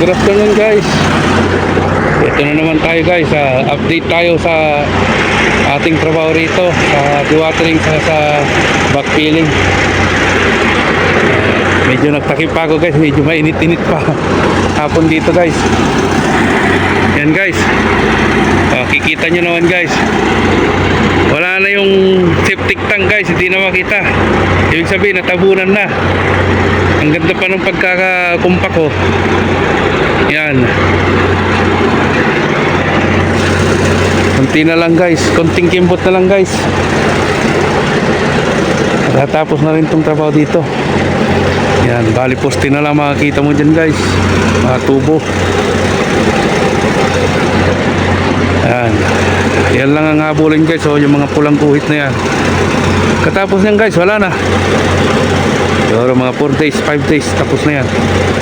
Good afternoon guys. Ito na naman tayo guys. Update tayo sa ating trabaho rito sa dewatering sa backfilling. Medyo nagtakip pa ako guys. Medyo mainit-init pa hapon dito guys. Yan guys. Kikita nyo naman guys. Wala na yung septic tank guys. Hindi na makita. Ibig sabihin natabunan na. Ang ganda pa ng pagkakakumpak ko. Yan. Konti na lang guys. Konting kimbot na lang guys. Natapos na rin itong trabaho dito. Yan. Bali poste na lang makikita mo dyan guys. Mga tubo. Yan. Yan lang ang habulin guys. So yung mga pulang kuhit na yan. Katapos yan guys. Wala na. Siguro mga 4 days, 5 days, tapos na yan.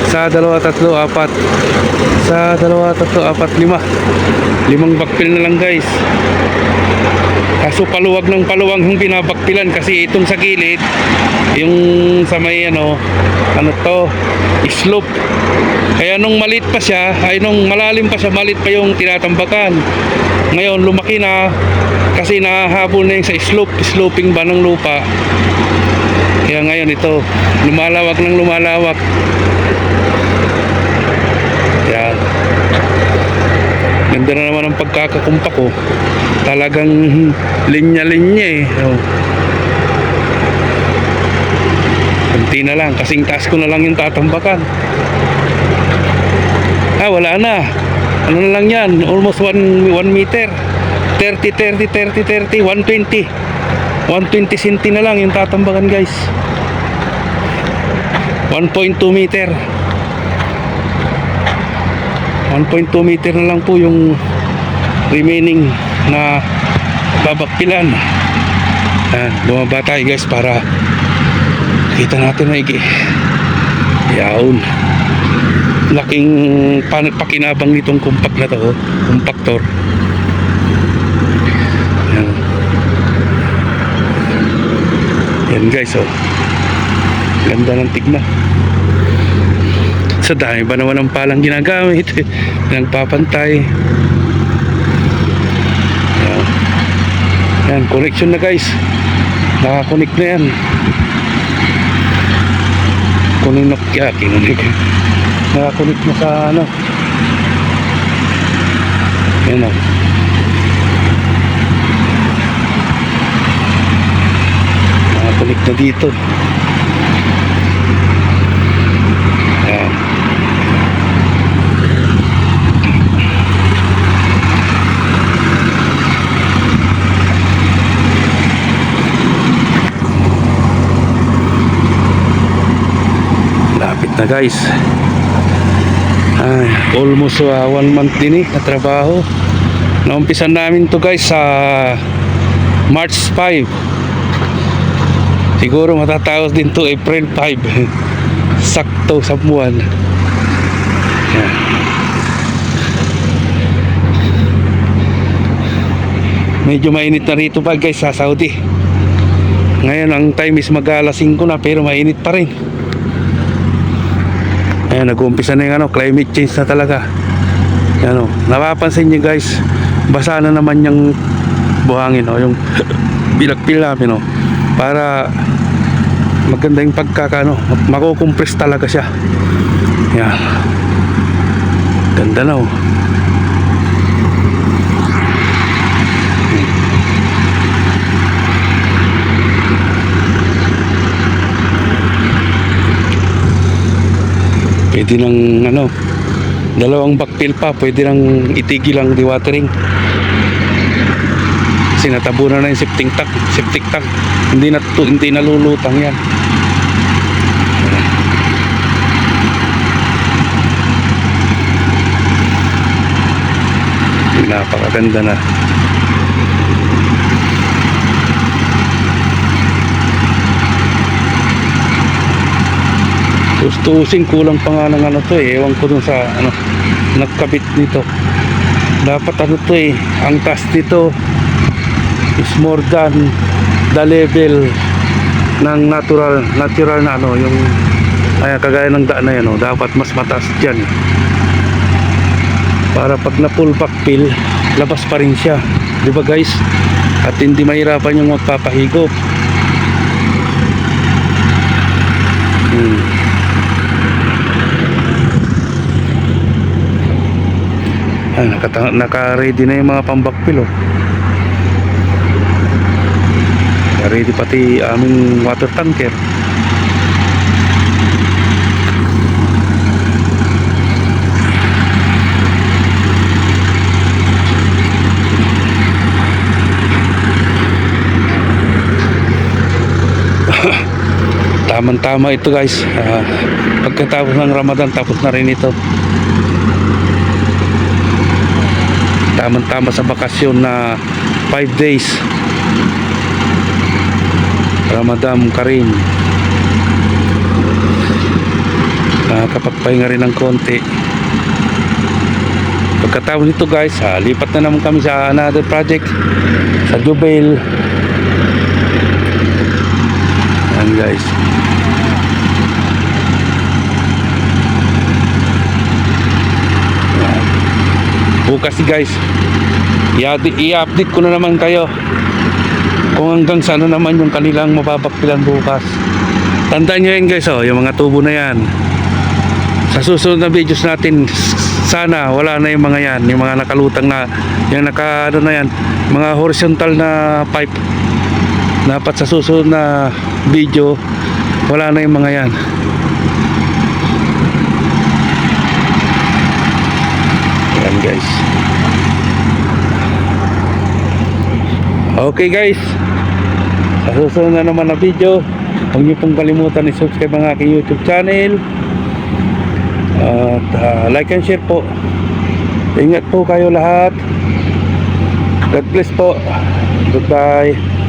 Sa 2, 3, 4. Sa 2, 3, 4, 5. 5 backfill na lang guys. Kaso paluwag ng paluwag yung binabakpilan kasi itong sa gilid, yung sa may ano to, slope. Kaya nung maliit pa siya, ay nung malalim pa siya, maliit pa yung tinatambakan. Ngayon lumaki na kasi nahahabol na yung sa slope, sloping ba ng lupa. Kaya ngayon ito, lumalawak ng lumalawak. Yan. Ganda na naman ang pagkakakumpak ko. Talagang linya-linya eh. Oh. Kunti na lang, kasing taas ko na lang yung tatambakan. Wala na. Ano na lang yan, almost 1 meter. 30, 120. 120 cm na lang yung tatambakan guys. 1.2 meter. 1.2 meter na lang po yung remaining na babakpilan. Bumaba tayo guys para kita natin na yaon. Laking pakinabang nitong compact na to, compactor. Yan guys, oh. Ganda ng tignan. Sa dami ba naman ang palang ginagamit. Nagpapantay. Yan, connection na guys. Nakakonect na yan. Nakakonect na sa ano. Yan o. Nakakonect na dito. Yan. Lapit na guys. Almost 1 month din na trabaho. Naumpisan namin to guys sa March 5. Siguro matatapos din to April 5. Sakto sa buwan. Yan. Medyo mainit na rito pa guys sa Saudi. Ngayon ang time is mag-alas 5 na pero mainit pa rin. Ayan, nag-uumpisa na yung climate change na talaga. Ayan, napapansin nyo guys, basa na naman yung buhangin, yung bilakpil namin, para maganda yung makukompress talaga siya. Ayan, ganda na pwede nang dalawang backfill pa, pwede nang itigil ang dewatering kasi natabunan na yung septic tank. Hindi nalulutang yan. Napakaganda na. Gustusin kulang pa nga ng to ewan ko dun sa nagkabit nito. Dapat to ang task nito is more than the level ng natural na yung kagaya ng daan na yan, dapat mas mataas dyan. para pag na full back fill, labas pa rin siya, di ba guys? At hindi mahirapan yung magpapahigop. Naka-ready na yung mga pang-backfill, oh. Ready pati aming water tanker. Tamang-tama ito guys, pagkatapos ng Ramadan tapos na rin ito. Tamang-tama sa bakasyon na 5 days Ramadan Karim. Nakakapagpahinga rin ng konti. Pagkatapos nito guys, lipat na naman kami sa another project sa Jubail. Ayan guys. Bukas guys, i-update ko na naman kayo kung hanggang saan na naman yung kanilang mababakpilan bukas. Tandaan nyo yun guys, yung mga tubo na yan. Sa susunod na videos natin, sana wala na yung mga yan, yung mga nakalutang na, yung naka ano na yan, mga horizontal na pipe. Dapat sa susunod na video wala na yung mga yan. Yan guys. Okay guys, sa susunod na naman na video, huwag niyo pong kalimutan i-subscribe ang aking YouTube channel at like and share po. Ingat po kayo lahat. God bless po. Goodbye.